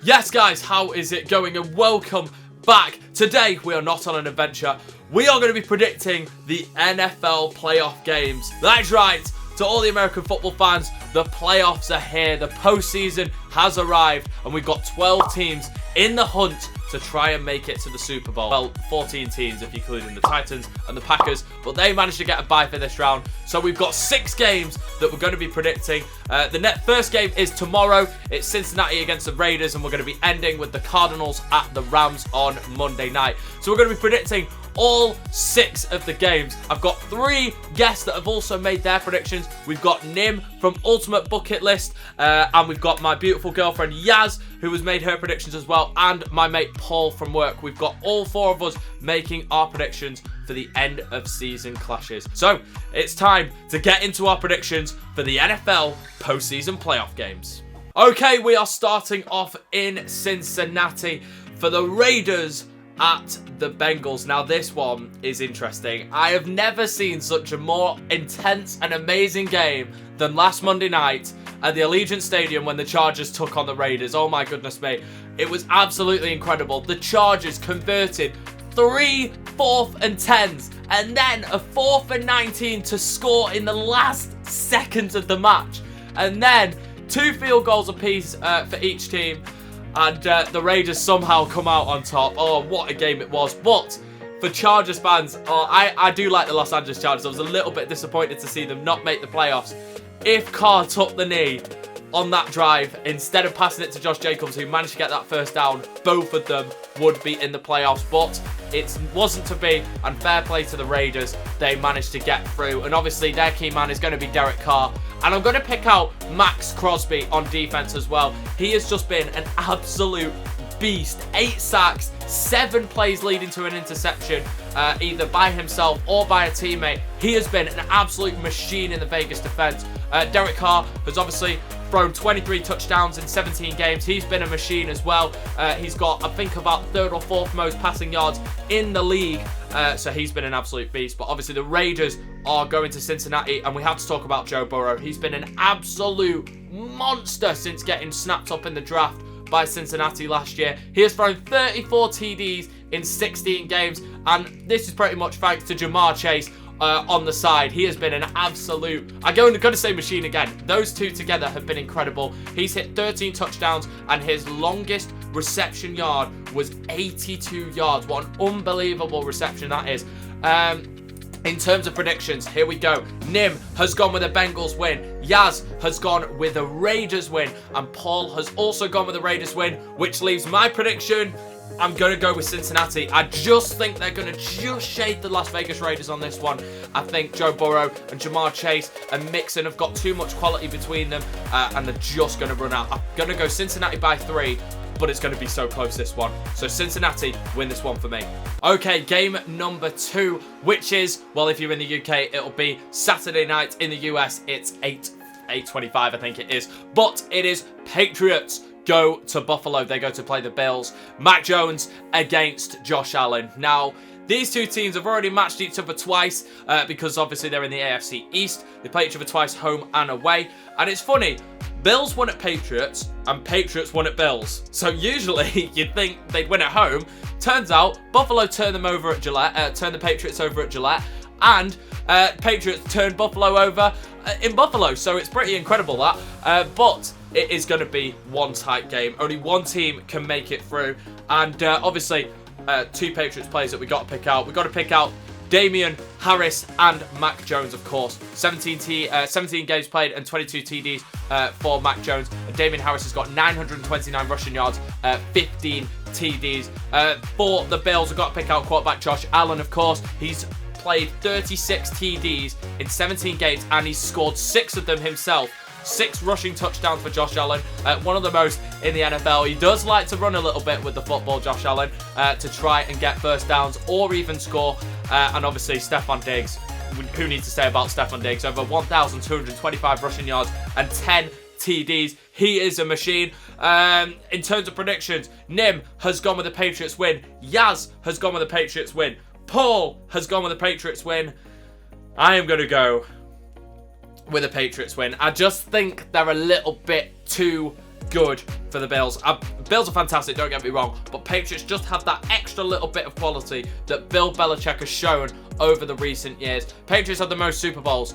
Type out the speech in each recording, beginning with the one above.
Yes guys, how is it going and welcome back. Today we are not on an adventure. We are going to be predicting the NFL playoff games. That's right, to all the American football fans, the playoffs are here. The postseason has arrived and we've got 12 teams in the hunt to try and make it to the Super Bowl. Well, 14 teams if you include in the Titans and the Packers, but they managed to get a bye for this round. So we've got 6 games that we're going to be predicting. The first game is tomorrow. It's Cincinnati against the Raiders, and we're going to be ending with the Cardinals at the Rams on Monday night. So we're going to be predicting all 6 of the games. I've got 3 guests that have also made their predictions. We've got Ninh from Ultimate Bucket List, and we've got my beautiful girlfriend Yaz, who has made her predictions as well, and my mate Paul from work. We've got all 4 of us making our predictions for the end of season clashes. So it's time to get into our predictions for the NFL postseason playoff games. Okay, we are starting off in Cincinnati for the Raiders at the Bengals. Now this one is interesting. I have never seen such a more intense and amazing game than last Monday night at the Allegiant Stadium when the Chargers took on the Raiders. Oh my goodness me. It was absolutely incredible. The Chargers converted 3 4th and 10s and then a 4th and 19 to score in the last seconds of the match. And then 2 field goals apiece for each team. And the Raiders somehow come out on top. Oh, what a game it was. But for Chargers fans, I do like the Los Angeles Chargers. I was a little bit disappointed to see them not make the playoffs. If Carr took the knee on that drive, instead of passing it to Josh Jacobs, who managed to get that first down, both of them would be in the playoffs. But it wasn't to be, and fair play to the Raiders. They managed to get through. And obviously, their key man is going to be Derek Carr. And I'm going to pick out Max Crosby on defense as well. He has just been an absolute beast. 8 sacks, 7 plays leading to an interception, either by himself or by a teammate. He has been an absolute machine in the Vegas defense. Derek Carr has obviously thrown 23 touchdowns in 17 games. He's been a machine as well. He's got, I think, about 3rd or 4th most passing yards in the league. So he's been an absolute beast. But obviously the Raiders are going to Cincinnati, and we have to talk about Joe Burrow. He's been an absolute monster since getting snapped up in the draft by Cincinnati last year. He has thrown 34 TDs in 16 games, and this is pretty much thanks to Jamar Chase on the side. He has been an absolute, I'm going to say machine again. Those two together have been incredible. He's hit 13 touchdowns, and his longest reception yard was 82 yards. What an unbelievable reception that is. In terms of predictions, here we go. Ninh has gone with a Bengals win. Yaz has gone with a Raiders win. And Paul has also gone with a Raiders win, which leaves my prediction. I'm going to go with Cincinnati. I just think they're going to just shade the Las Vegas Raiders on this one. I think Joe Burrow and Jamar Chase and Mixon have got too much quality between them, and they're just going to run out. I'm going to go Cincinnati by 3. But it's going to be so close, this one. So Cincinnati win this one for me. Okay, game number 2, which is, well, if you're in the UK, it'll be Saturday night. In the US, it's 8:25, I think it is. But it is Patriots go to Buffalo. They go to play the Bills. Mac Jones against Josh Allen. Now, these two teams have already matched each other twice because obviously they're in the AFC East. They play each other twice, home and away. And it's funny, Bills won at Patriots and Patriots won at Bills. So usually you'd think they'd win at home. Turns out Buffalo turned them over at Gillette, turned the Patriots over at Gillette, and Patriots turned Buffalo over in Buffalo. So it's pretty incredible that. But it is going to be one tight game. Only one team can make it through. And obviously 2 Patriots players that we got to pick out. We got to pick out Damian Harris and Mac Jones, of course. 17 games played and 22 TDs for Mac Jones. Damian Harris has got 929 rushing yards, 15 TDs. For the Bills, we've got to pick out quarterback Josh Allen, of course. He's played 36 TDs in 17 games, and he's scored 6 of them himself. 6 rushing touchdowns for Josh Allen, one of the most in the NFL. He does like to run a little bit with the football, Josh Allen, to try and get first downs or even score. And obviously, Stefon Diggs, who needs to say about Stefon Diggs? Over 1,225 rushing yards and 10 TDs. He is a machine. In terms of predictions, Ninh has gone with the Patriots win. Yaz has gone with the Patriots win. Paul has gone with the Patriots win. I am going to go with a Patriots win. I just think they're a little bit too good for the Bills. Bills are fantastic, don't get me wrong, but Patriots just have that extra little bit of quality that Bill Belichick has shown over the recent years. Patriots had the most Super Bowls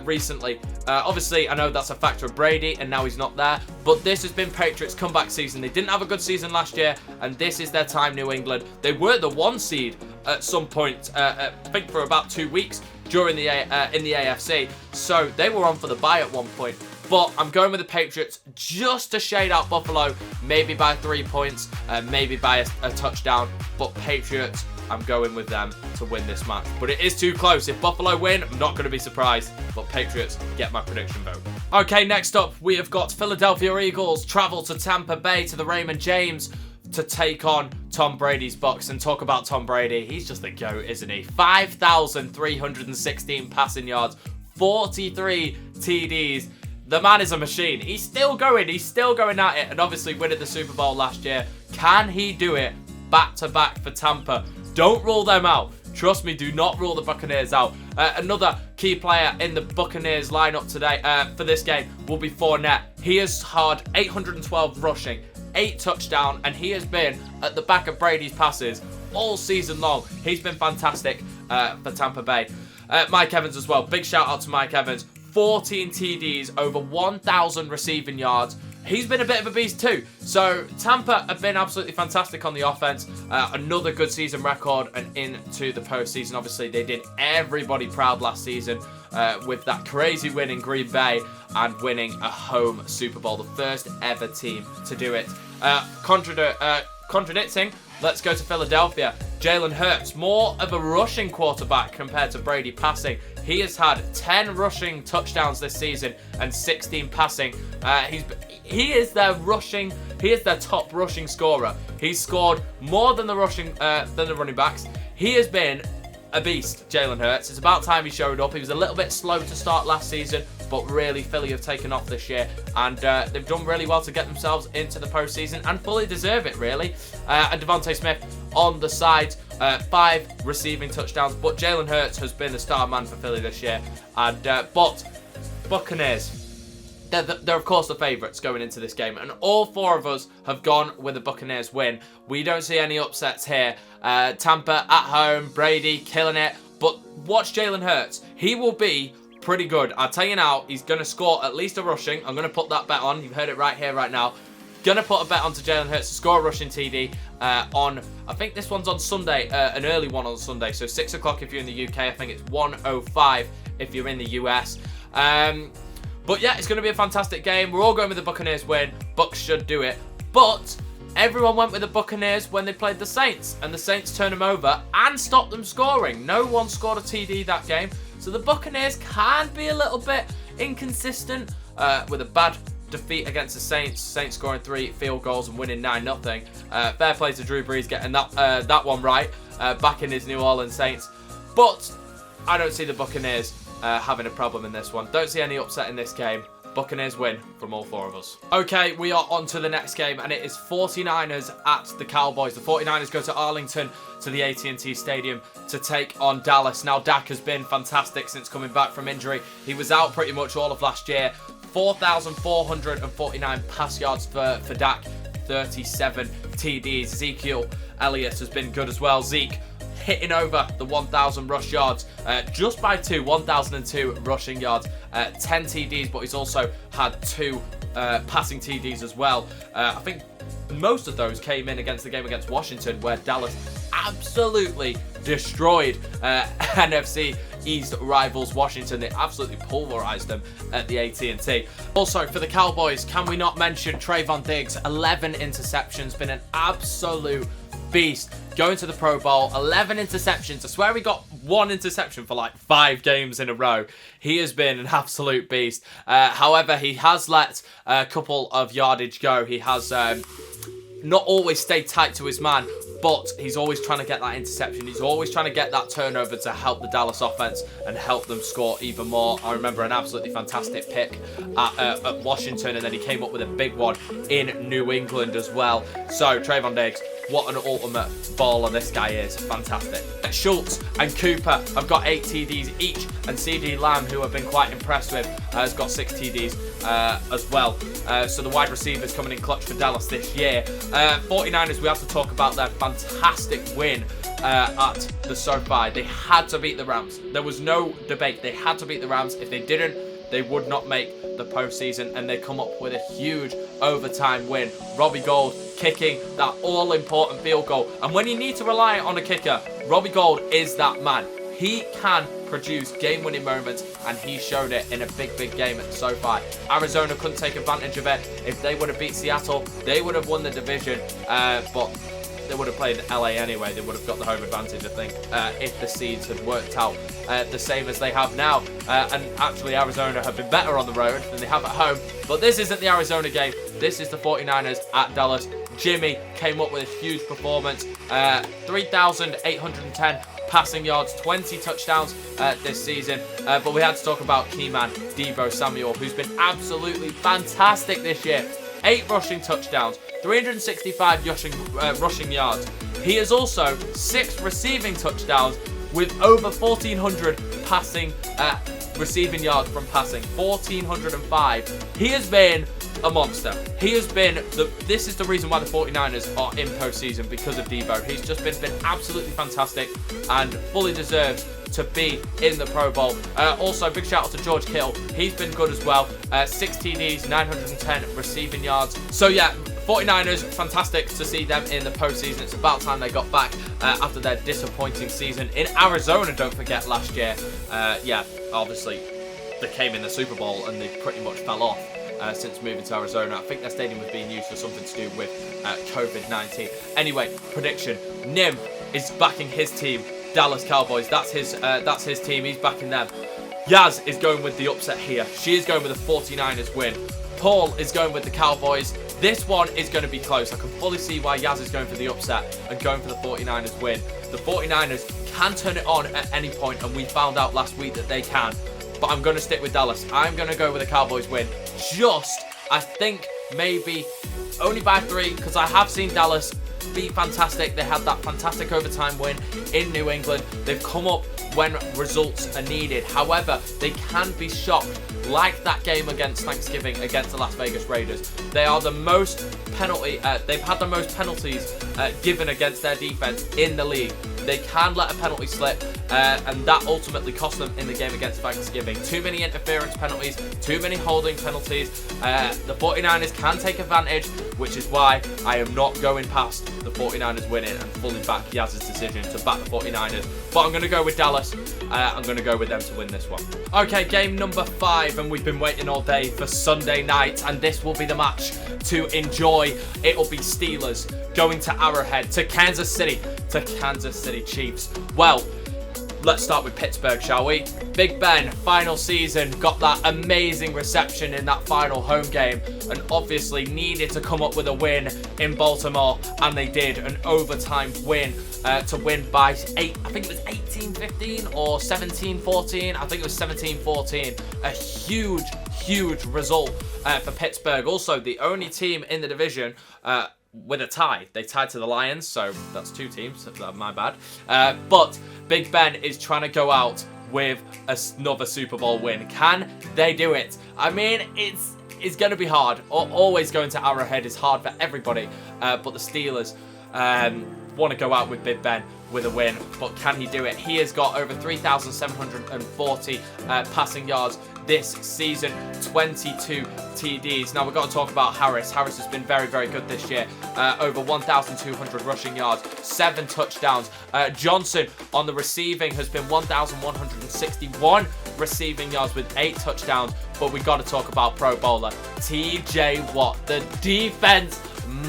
recently. Obviously, I know that's a factor of Brady, and now he's not there, but this has been Patriots' comeback season. They didn't have a good season last year, and this is their time, New England. They were the 1 seed at some point, I think for about 2 weeks during the in the AFC, so they were on for the bye at one point. But I'm going with the Patriots just to shade out Buffalo, maybe by 3 points, maybe by a touchdown. But Patriots, I'm going with them to win this match. But it is too close. If Buffalo win, I'm not going to be surprised. But Patriots get my prediction vote. Okay, next up, we have got Philadelphia Eagles travel to Tampa Bay to the Raymond James to take on Tom Brady's Bucs. And talk about Tom Brady, he's just the GOAT, isn't he? 5,316 passing yards, 43 TDs. The man is a machine. He's still going at it, and obviously winning the Super Bowl last year. Can he do it back-to-back for Tampa? Don't rule them out. Trust me, do not rule the Buccaneers out. Another key player in the Buccaneers lineup today for this game will be Fournette. He has had 812 rushing, 8 touchdowns, and he has been at the back of Brady's passes all season long. He's been fantastic for Tampa Bay. Mike Evans as well. Big shout out to Mike Evans. 14 TDs, over 1,000 receiving yards. He's been a bit of a beast too. So Tampa have been absolutely fantastic on the offense. Another good season record and into the postseason. Obviously, they did everybody proud last season with that crazy win in Green Bay and winning a home Super Bowl, the first ever team to do it. Contradicting, let's go to Philadelphia. Jalen Hurts, more of a rushing quarterback compared to Brady passing. He has had 10 rushing touchdowns this season and 16 passing. He is their top rushing scorer. He's scored more than the running backs. He has been a beast, Jalen Hurts. It's about time he showed up. He was a little bit slow to start last season, but really Philly have taken off this year, and they've done really well to get themselves into the postseason and fully deserve it, really. And Devontae Smith on the side, 5 receiving touchdowns, but Jalen Hurts has been the star man for Philly this year. And but Buccaneers, they're of course the favourites going into this game, and all 4 of us have gone with a Buccaneers win. We don't see any upsets here. Tampa at home, Brady killing it, but watch Jalen Hurts. He will be pretty good. I'll tell you now, he's going to score at least a rushing. I'm going to put that bet on. You've heard it right here, right now. Going to put a bet onto Jalen Hurts to score a rushing TD on, I think this one's on Sunday, an early one on Sunday. So 6 o'clock if you're in the UK. I think it's 1:05 if you're in the US. But yeah, it's going to be a fantastic game. We're all going with the Buccaneers win. Bucs should do it. But everyone went with the Buccaneers when they played the Saints, and the Saints turned them over and stopped them scoring. No one scored a TD that game. So the Buccaneers can be a little bit inconsistent with a bad defeat against the Saints. Saints scoring 3 field goals and winning 9-0. Fair play to Drew Brees getting that one right back in his New Orleans Saints. But I don't see the Buccaneers having a problem in this one. Don't see any upset in this game. Buccaneers win from all 4 of us. Okay, we are on to the next game, and it is 49ers at the Cowboys. The 49ers go to Arlington, to the AT&T Stadium, to take on Dallas. Now, Dak has been fantastic since coming back from injury. He was out pretty much all of last year. 4,449 pass yards for Dak, 37 TDs. Ezekiel Elliott has been good as well. Zeke hitting over the 1,000 rush yards just by 1,002 rushing yards, 10 TDs, but he's also had 2 passing TDs as well. I think most of those came in against the game against Washington, where Dallas absolutely destroyed NFC East rivals Washington. They absolutely pulverized them at the AT&T. Also, for the Cowboys, can we not mention Trayvon Diggs? 11 interceptions, been an absolute beast. Going to the Pro Bowl, 11 interceptions. I swear he got 1 interception for like 5 games in a row. He has been an absolute beast. However, he has let a couple of yardage go. He has not always stayed tight to his man, but he's always trying to get that interception. He's always trying to get that turnover to help the Dallas offense and help them score even more. I remember an absolutely fantastic pick at Washington, and then he came up with a big one in New England as well. So, Trayvon Diggs, what an ultimate baller this guy is. Fantastic. Schultz and Cooper have got 8 TDs each, and CD Lamb, who I've been quite impressed with, has got 6 TDs as well. So the wide receivers coming in clutch for Dallas this year. 49ers, we have to talk about their fantastic win at the SoFi. They had to beat the Rams. There was no debate. They had to beat the Rams. If they didn't, they would not make the postseason, and they come up with a huge overtime win. Robbie Gould kicking that all-important field goal. And when you need to rely on a kicker, Robbie Gould is that man. He can produce game-winning moments, and he showed it in a big game at the SoFi. Arizona couldn't take advantage of it. If they would have beat Seattle, they would have won the division, but they would have played LA anyway. They would have got the home advantage, I think, if the seeds had worked out the same as they have now. And actually, Arizona have been better on the road than they have at home. But this isn't the Arizona game. This is the 49ers at Dallas. Jimmy came up with a huge performance. 3,810 passing yards, 20 touchdowns this season. But we had to talk about Keyman Deebo Samuel, who's been absolutely fantastic this year. 8 rushing touchdowns, 365 rushing yards. He has also 6 receiving touchdowns with over 1,400 passing receiving yards from passing. 1,405. He has been a monster. He has been this is the reason why the 49ers are in postseason, because of Deebo. He's just been absolutely fantastic and fully deserves to be in the Pro Bowl. Also, big shout out to George Kittle. He's been good as well. 6 TDs, 910 receiving yards. So yeah, 49ers, fantastic to see them in the postseason. It's about time they got back after their disappointing season in Arizona, don't forget, last year. Yeah, obviously, they came in the Super Bowl and they pretty much fell off since moving to Arizona. I think their stadium was being used for something to do with COVID-19. Anyway, prediction. Nim is backing his team, Dallas Cowboys. That's his team. He's backing them. Yaz is going with the upset here. She is going with the 49ers win. Paul is going with the Cowboys. This one is going to be close. I can fully see why Yaz is going for the upset and going for the 49ers win. The 49ers can turn it on at any point, and we found out last week that they can. But I'm going to stick with Dallas. I'm going to go with the Cowboys win. I think, maybe only by 3, because I have seen Dallas be fantastic. They had that fantastic overtime win in New England. They've come up when results are needed. However, they can be shocked, like that game against Thanksgiving against the Las Vegas Raiders. They are the most they've had the most penalties given against their defense in the league. They can let a penalty slip, and that ultimately cost them in the game against Thanksgiving. Too many interference penalties, too many holding penalties. The 49ers can take advantage, which is why I am not going past the 49ers winning and fully back Yaz's decision to back the 49ers. But I'm going to go with Dallas. I'm going to go with them to win this one. Okay, game number 5, and we've been waiting all day for Sunday night, and this will be the match to enjoy. It'll be Steelers going to Arrowhead, to Kansas City Chiefs. Well, let's start with Pittsburgh, shall we? Big Ben, final season, got that amazing reception in that final home game, and obviously needed to come up with a win in Baltimore, and they did. An overtime win to win by 8. I think it was 18-15 or 17-14. I think it was 17-14. A huge result for Pittsburgh. Also, the only team in the division with a tie. They tied to the Lions, so that's 2 teams. My bad. But Big Ben is trying to go out with another Super Bowl win. Can they do it? I mean, it's going to be hard. Always going to Arrowhead is hard for everybody. But the Steelers want to go out with Big Ben with a win. But can he do it? He has got over 3,740 passing yards this season, 22 TDs. Now we've got to talk about Harris. Harris has been very good this year. Over 1,200 rushing yards, 7 touchdowns. Johnson on the receiving has been 1,161 receiving yards with 8 touchdowns. But we've got to talk about Pro Bowler TJ Watt, the defense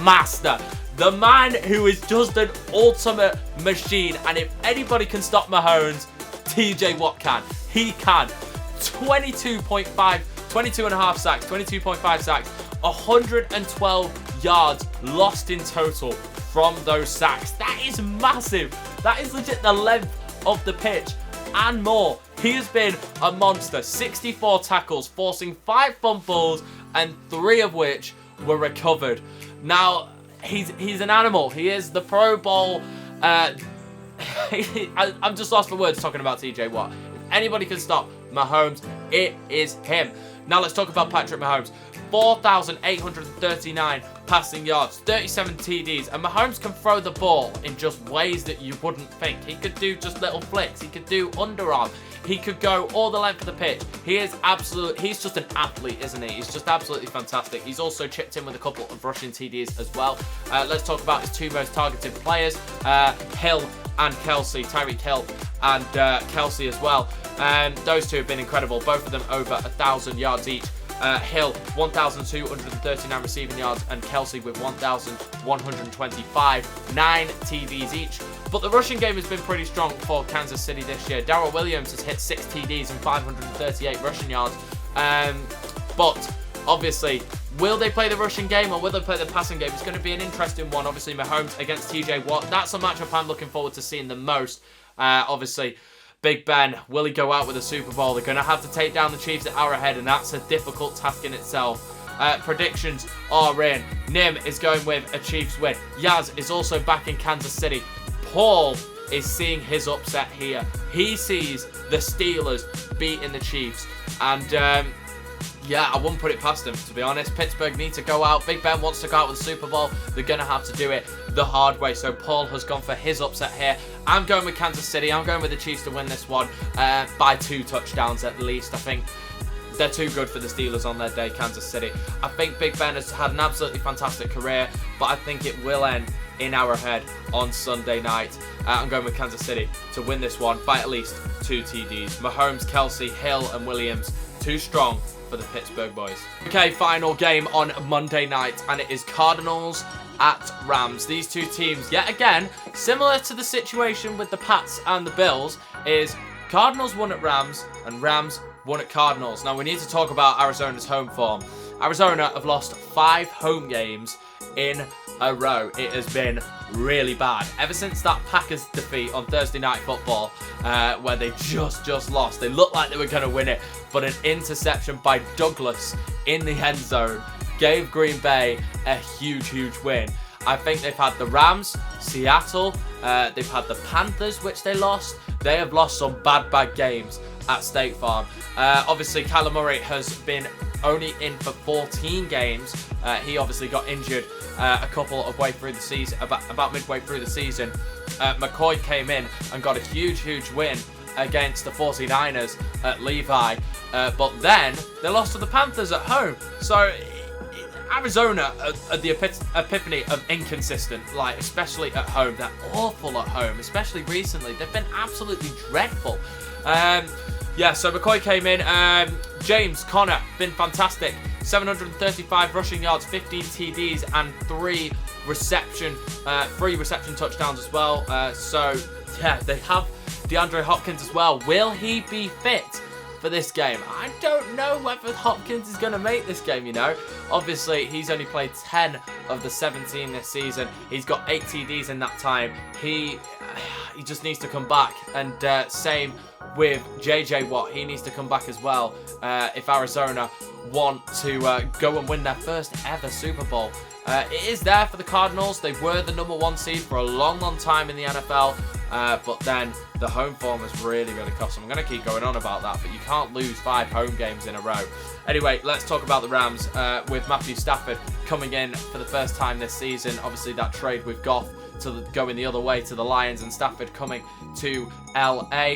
master. The man who is just an ultimate machine. And if anybody can stop Mahomes, TJ Watt can. He can. 22.5 sacks, 22.5 sacks, 112 yards lost in total from those sacks. That is massive. That is legit the length of the pitch and more. He has been a monster. 64 tackles, forcing 5 fumbles, and 3 of which were recovered. Now, he's an animal. He is the Pro Bowl. I'm just lost for words talking about TJ Watt. If anybody can stop Mahomes, it is him. Now let's talk about Patrick Mahomes. 4,839 passing yards, 37 TDs, and Mahomes can throw the ball in just ways that you wouldn't think. He could do just little flicks. He could do underarm. He could go all the length of the pitch. He's just an athlete, isn't he? He's just absolutely fantastic. He's also chipped in with a couple of rushing TDs as well. Let's talk about his two most targeted players, Hill and Kelsey, Tyreek Hill and Kelsey as well. Those two have been incredible. Both of them over 1,000 yards each. Hill, 1,239 receiving yards, and Kelsey with 1,125, 9 TDs each. But the rushing game has been pretty strong for Kansas City this year. Darrell Williams has hit 6 TDs and 538 rushing yards. But obviously, will they play the rushing game or will they play the passing game? It's going to be an interesting one. Obviously, Mahomes against TJ Watt. That's a matchup I'm looking forward to seeing the most. Obviously, Big Ben, will he go out with a Super Bowl? They're going to have to take down the Chiefs at Arrowhead, and that's a difficult task in itself. Predictions are in. Nim is going with a Chiefs win. Yaz is also back in Kansas City. Paul is seeing his upset here. He sees the Steelers beating the Chiefs. And yeah, I wouldn't put it past them, to be honest. Pittsburgh need to go out. Big Ben wants to go out with the Super Bowl. They're going to have to do it the hard way. So Paul has gone for his upset here. I'm going with Kansas City. I'm going with the Chiefs to win this one by 2 touchdowns at least. I think they're too good for the Steelers on their day, Kansas City. I think Big Ben has had an absolutely fantastic career, but I think it will end in Arrowhead on Sunday night. I'm going with Kansas City to win this one by at least 2 TDs. Mahomes, Kelsey, Hill and Williams, too strong for the Pittsburgh boys. Okay, final game on Monday night, and it is Cardinals at Rams. These two teams, yet again, similar to the situation with the Pats and the Bills, is Cardinals won at Rams and Rams won at Cardinals. Now we need to talk about Arizona's home form. Arizona have lost 5 home games in a row. It has been really bad ever since that Packers defeat on Thursday Night Football, where they just lost. They looked like they were going to win it, but an interception by Douglas in the end zone gave Green Bay a huge win. I think they've had the Rams, Seattle, they've had the Panthers, which they lost. They have lost some bad games at State Farm. Obviously, Kyler Murray has been only in for 14 games. He obviously got injured a couple of way through the season, about midway through the season. McCoy came in and got a huge win against the 49ers at Levi. But then they lost to the Panthers at home. So Arizona are the epiphany of inconsistent, like especially at home. They're awful at home, especially recently. They've been absolutely dreadful. Yeah, so McCoy came in. James Conner, been fantastic. 735 rushing yards, 15 TDs, and 3 reception touchdowns as well. So, yeah, they have DeAndre Hopkins as well. Will he be fit for this game? I don't know whether Hopkins is going to make this game, you know. Obviously, he's only played 10 of the 17 this season. He's got 8 TDs in that time. He just needs to come back. And same with JJ Watt. He needs to come back as well if Arizona want to go and win their first ever Super Bowl. It is there for the Cardinals. They were the number 1 seed for a long time in the NFL. But then the home form has really cost them. I'm going to keep going on about that, but you can't lose 5 home games in a row. Anyway, let's talk about the Rams with Matthew Stafford coming in for the first time this season. Obviously, that trade with Goff going the other way to the Lions, and Stafford coming to LA.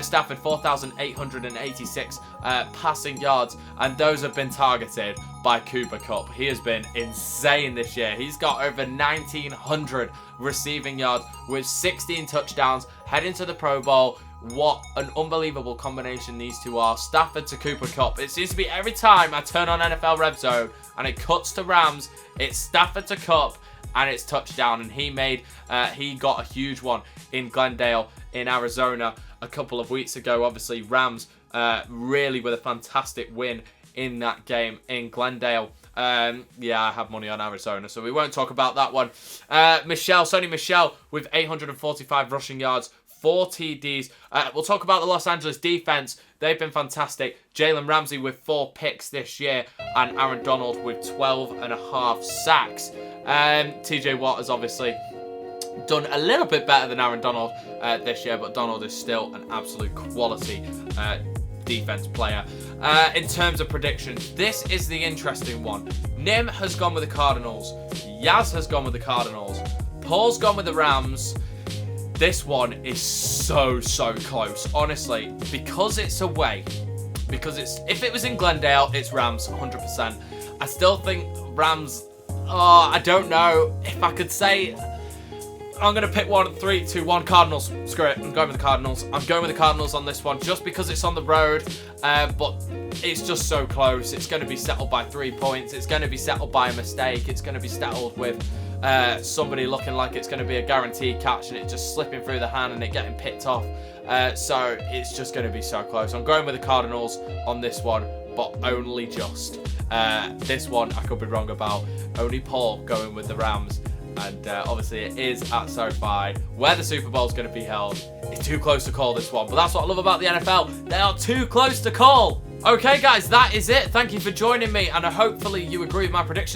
Stafford 4,886 passing yards, and those have been targeted by Cooper Kupp. He has been insane this year. He's got over 1,900 receiving yards with 16 touchdowns, heading to the Pro Bowl. What an unbelievable combination these two are. Stafford to Cooper Kupp. It seems to be every time I turn on NFL Red Zone and it cuts to Rams, it's Stafford to Kupp and it's touchdown. And he got a huge one in Glendale in Arizona a couple of weeks ago. Obviously, Rams really with a fantastic win in that game in Glendale. Yeah, I have money on Arizona, so we won't talk about that one. Sony Michel with 845 rushing yards, 4 TDs. We'll talk about the Los Angeles defense. They've been fantastic. Jalen Ramsey with 4 picks this year, and Aaron Donald with 12.5 sacks. TJ Watt has obviously done a little bit better than Aaron Donald this year, but Donald is still an absolute quality defense player. In terms of predictions, this is the interesting one. Nim has gone with the Cardinals. Yaz has gone with the Cardinals. Paul's gone with the Rams. This one is so close, honestly, because it's away. If it was in Glendale, it's Rams 100%. I still think Rams. Oh, I don't know if I could say. I'm going to pick 1, 3, 2, 1. Cardinals. Screw it. I'm going with the Cardinals. I'm going with the Cardinals on this one just because it's on the road. But it's just so close. It's going to be settled by 3 points. It's going to be settled by a mistake. It's going to be settled with somebody looking like it's going to be a guaranteed catch and it just slipping through the hand and it getting picked off. So it's just going to be so close. I'm going with the Cardinals on this one, but only just. This one I could be wrong about. Only Paul going with the Rams. And obviously it is at SoFi, where the Super Bowl is going to be held. It's too close to call this one, but that's what I love about the NFL. They are too close to call. Okay, guys, that is it. Thank you for joining me, and hopefully you agree with my predictions.